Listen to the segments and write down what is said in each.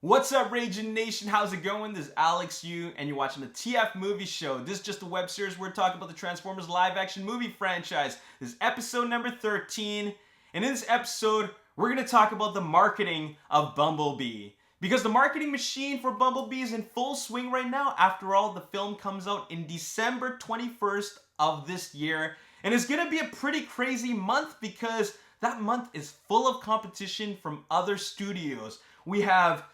What's up, Ragin Nation? How's it going? This is Alex Yu, and you're watching the TF Movie Show. This is just a web series where we're talking about the Transformers live-action movie franchise. This is episode number 13, and in this episode, we're going to talk about the marketing of Bumblebee. Because the marketing machine for Bumblebee is in full swing right now. After all, the film comes out in December 21st of this year, and it's going to be a pretty crazy month because that month is full of competition from other studios. We have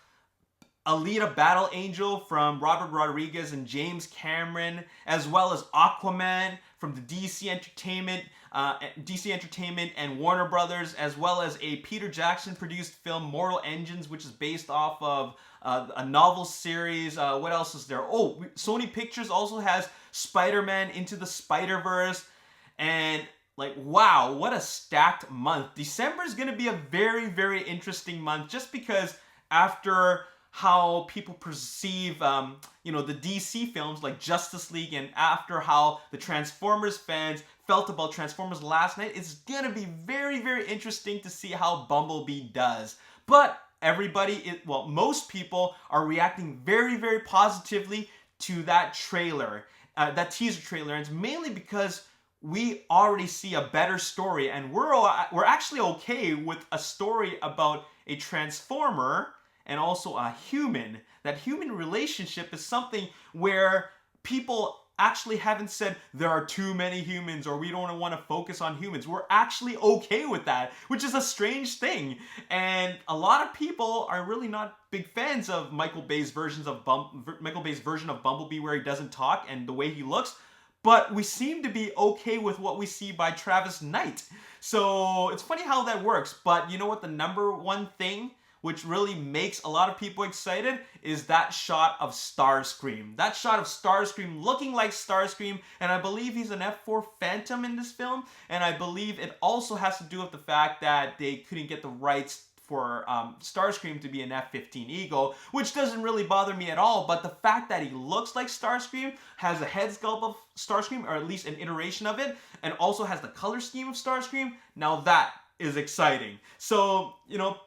Alita Battle Angel from Robert Rodriguez and James Cameron, as well as Aquaman from the DC Entertainment and Warner Brothers, as well as a Peter Jackson produced film Mortal Engines, which is based off of a novel series. What else is there? Oh, Sony Pictures also has Spider-Man Into the Spider-Verse, and wow, what a stacked month. December is going to be a very, very interesting month just because after how people perceive, the DC films like Justice League, and after how the Transformers fans felt about Transformers last night, it's gonna be very, very interesting to see how Bumblebee does. But most people are reacting very, very positively to that trailer, that teaser trailer, and it's mainly because we already see a better story, and we're actually okay with a story about a Transformer and also a human. That human relationship is something where people actually haven't said there are too many humans or we don't want to focus on humans. We're actually okay with that, which is a strange thing. And a lot of people are really not big fans of Michael Bay's version of Bumblebee, where he doesn't talk and the way he looks. But we seem to be okay with what we see by Travis Knight. So it's funny how that works. But you know what the number one thing which really makes a lot of people excited is that shot of Starscream. That shot of Starscream looking like Starscream, and I believe he's an F4 Phantom in this film, and I believe it also has to do with the fact that they couldn't get the rights for Starscream to be an F-15 Eagle, which doesn't really bother me at all, but the fact that he looks like Starscream, has a head sculpt of Starscream, or at least an iteration of it, and also has the color scheme of Starscream, now that is exciting. So,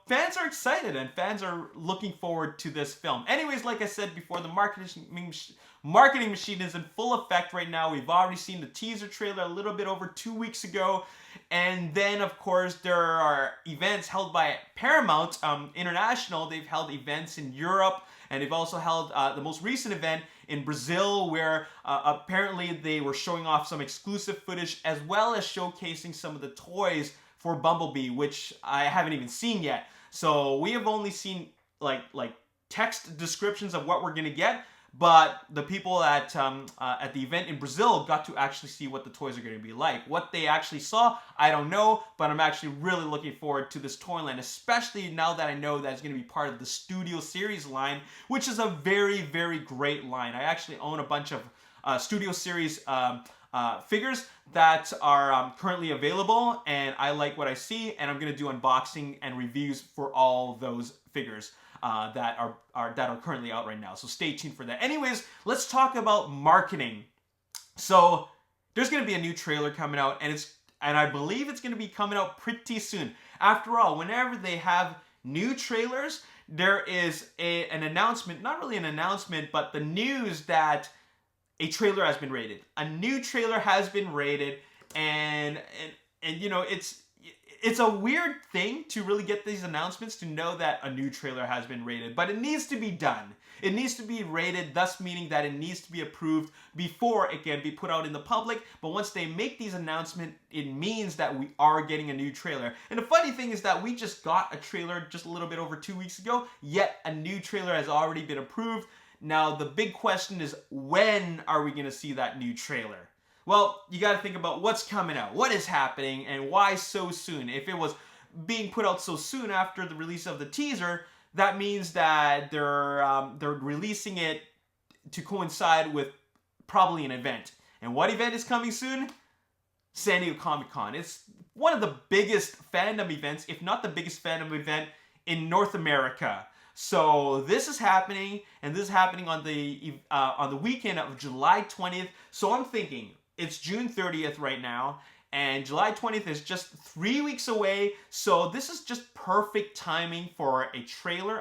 fans are excited and fans are looking forward to this film. Anyways, like I said before, the marketing machine is in full effect right now. We've already seen the teaser trailer a little bit over 2 weeks ago. And then, of course, there are events held by Paramount International. They've held events in Europe, and they've also held the most recent event in Brazil, where apparently they were showing off some exclusive footage as well as showcasing some of the toys for Bumblebee, which I haven't even seen yet. So we have only seen like text descriptions of what we're gonna get, but the people at the event in Brazil got to actually see what the toys are gonna be like. What they actually saw, I don't know, but I'm actually really looking forward to this toy line, especially now that I know that it's gonna be part of the Studio Series line, which is a very, very great line. I actually own a bunch of Studio Series figures that are currently available, and I like what I see, and I'm gonna do unboxing and reviews for all those figures that are currently out right now. So stay tuned for that. Anyways, let's talk about marketing. So there's gonna be a new trailer coming out, and I believe it's gonna be coming out pretty soon. After all, whenever they have new trailers, there is an announcement, not really an announcement, but the news that a trailer has been rated. A new trailer has been rated, and it's a weird thing to really get these announcements to know that a new trailer has been rated, but it needs to be done. It needs to be rated, thus meaning that it needs to be approved before it can be put out in the public. But once they make these announcements, it means that we are getting a new trailer. And the funny thing is that we just got a trailer just a little bit over 2 weeks ago, yet a new trailer has already been approved. Now, the big question is, when are we going to see that new trailer? Well, you got to think about what's coming out, what is happening, and why so soon. If it was being put out so soon after the release of the teaser, that means that they're releasing it to coincide with probably an event. And what event is coming soon? San Diego Comic-Con. It's one of the biggest fandom events, if not the biggest fandom event in North America. So this is happening, and this is happening on the weekend of July 20th. So I'm thinking it's June 30th right now, and July 20th is just 3 weeks away, so this is just perfect timing for a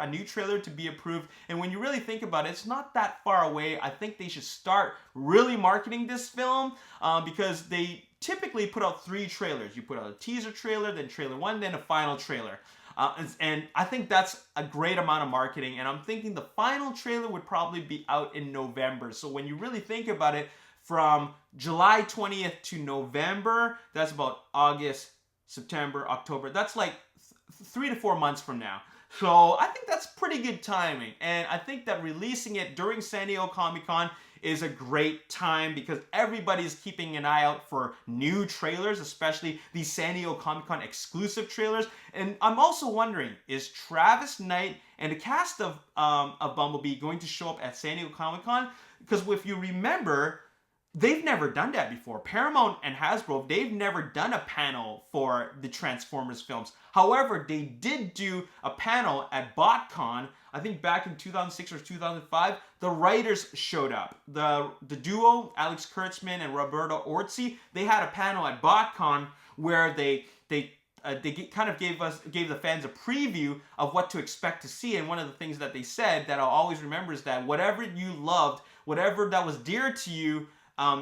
new trailer to be approved. And when you really think about it, it's not that far away. I think they should start really marketing this film because they typically put out 3 trailers. You put out a teaser trailer, then trailer 1, then a final trailer. And I think that's a great amount of marketing, and I'm thinking the final trailer would probably be out in November. So when you really think about it, from July 20th to November, that's about August, September, October. That's like 3 to 4 months from now. So I think that's pretty good timing. And I think that releasing it during San Diego Comic-Con is a great time because everybody's keeping an eye out for new trailers, especially these San Diego Comic-Con exclusive trailers. And I'm also wondering, is Travis Knight and the cast of Bumblebee going to show up at San Diego Comic-Con? Because if you remember, they've never done that before. Paramount and Hasbro, they've never done a panel for the Transformers films. However, they did do a panel at BotCon, I think back in 2006 or 2005. The writers showed up. The duo, Alex Kurtzman and Roberto Orci, they had a panel at BotCon where they kind of gave the fans a preview of what to expect to see. And one of the things that they said that I'll always remember is that whatever you loved, whatever that was dear to you,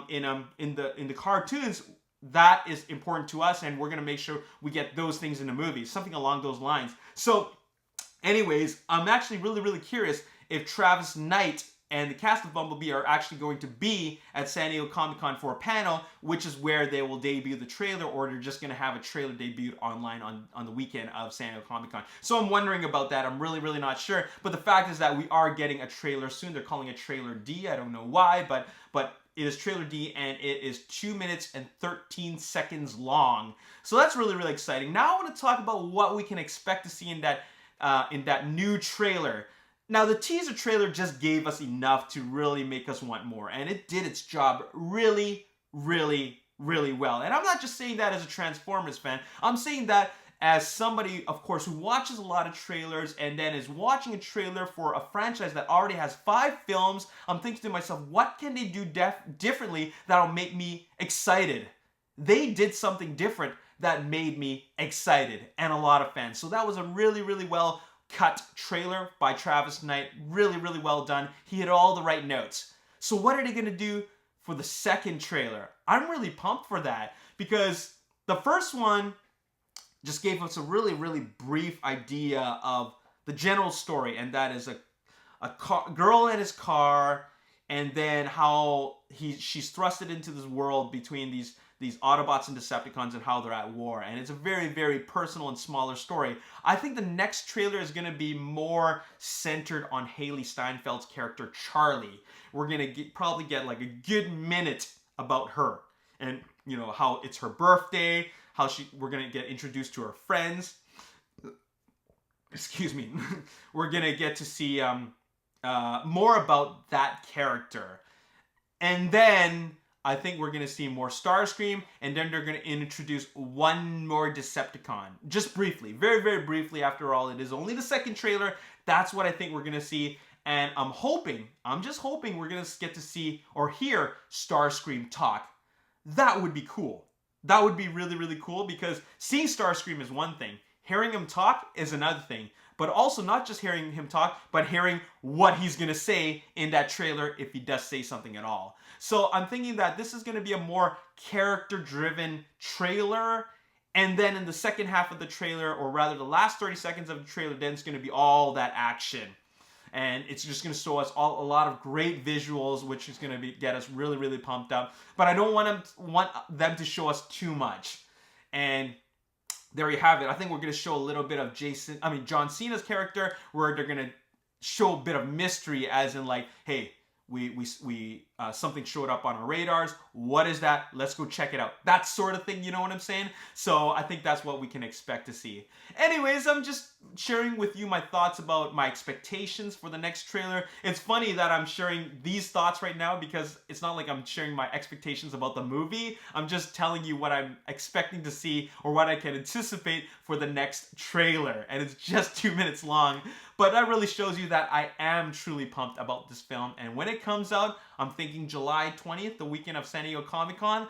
in the cartoons, that is important to us, and we're gonna make sure we get those things in the movie, something along those lines. So, anyways, I'm actually really curious if Travis Knight and the cast of Bumblebee are actually going to be at San Diego Comic-Con for a panel, which is where they will debut the trailer, or they're just gonna have a trailer debuted online on the weekend of San Diego Comic-Con. So I'm wondering about that. I'm really not sure. But the fact is that we are getting a trailer soon. They're calling it Trailer D. I don't know why, but it is Trailer D, and it is 2 minutes and 13 seconds long. So that's really exciting. Now I want to talk about what we can expect to see in that new trailer. Now the teaser trailer just gave us enough to really make us want more, and it did its job really well. And I'm not just saying that as a Transformers fan. I'm saying that as somebody, of course, who watches a lot of trailers and then is watching a trailer for a franchise that already has 5 films. I'm thinking to myself, what can they do differently that'll make me excited? They did something different that made me excited, and a lot of fans. So that was a really well cut trailer by Travis Knight. Really well done. He hit all the right notes. So what are they gonna do for the second trailer? I'm really pumped for that because the first one just gave us a really brief idea of the general story, and that is a girl in his car, and then how she's thrusted into this world between these Autobots and Decepticons and how they're at war. And it's a very personal and smaller story. I think the next trailer is going to be more centered on Haley Steinfeld's character Charlie. We're going to probably get like a good minute about her, and you know how it's her birthday, how we're gonna get introduced to her friends. Excuse me. We're gonna get to see more about that character, and then I think we're gonna see more Starscream, and then they're gonna introduce one more Decepticon, just briefly, very briefly. After all, it is only the second trailer. That's what I think we're gonna see, and I'm just hoping we're gonna get to see or hear Starscream talk. That would be cool. That would be really cool, because seeing Starscream is one thing. Hearing him talk is another thing. But also not just hearing him talk, but hearing what he's going to say in that trailer if he does say something at all. So I'm thinking that this is going to be a more character-driven trailer. And then in the second half of the trailer, or rather the last 30 seconds of the trailer, then it's going to be all that action. And it's just going to show us a lot of great visuals, which is going to get us really pumped up. But I don't want them to show us too much. And there you have it. I think we're going to show a little bit of John Cena's character, where they're going to show a bit of mystery, as in like, hey, we something showed up on our radars. What is that? Let's go check it out. That sort of thing, you know what I'm saying? So I think that's what we can expect to see. Anyways, I'm just sharing with you my thoughts about my expectations for the next trailer. It's funny that I'm sharing these thoughts right now, because it's not like I'm sharing my expectations about the movie. I'm just telling you what I'm expecting to see, or what I can anticipate for the next trailer. And it's just 2 minutes long. But that really shows you that I am truly pumped about this film. And when it comes out, I'm thinking July 20th, the weekend of San Diego Comic-Con.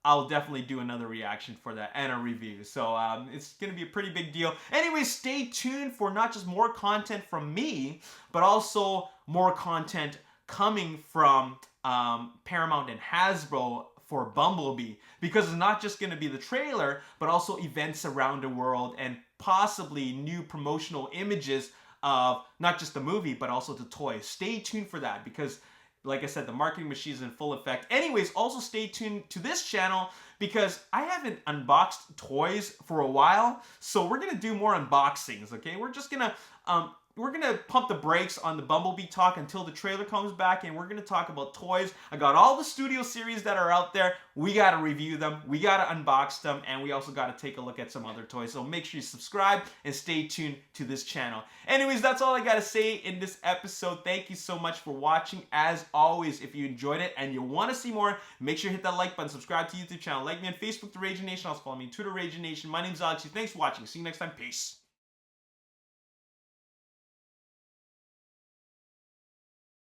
I'll definitely do another reaction for that and a review. So it's going to be a pretty big deal. Anyway, stay tuned for not just more content from me, but also more content coming from Paramount and Hasbro for Bumblebee, because it's not just going to be the trailer, but also events around the world and possibly new promotional images of not just the movie, but also the toys. Stay tuned for that, because like I said, the marketing machine is in full effect. Anyways, also stay tuned to this channel because I haven't unboxed toys for a while. So we're going to do more unboxings, okay? We're just going to pump the brakes on the Bumblebee talk until the trailer comes back, and we're going to talk about toys. I got all the studio series that are out there. We got to review them. We got to unbox them, and we also got to take a look at some other toys. So make sure you subscribe and stay tuned to this channel. Anyways, that's all I got to say in this episode. Thank you so much for watching. As always, if you enjoyed it and you want to see more, make sure you hit that like button, subscribe to the YouTube channel, like me on Facebook, The Ragin Nation. Also follow me on Twitter, Ragin Nation. My name's Alex. Thanks for watching. See you next time. Peace.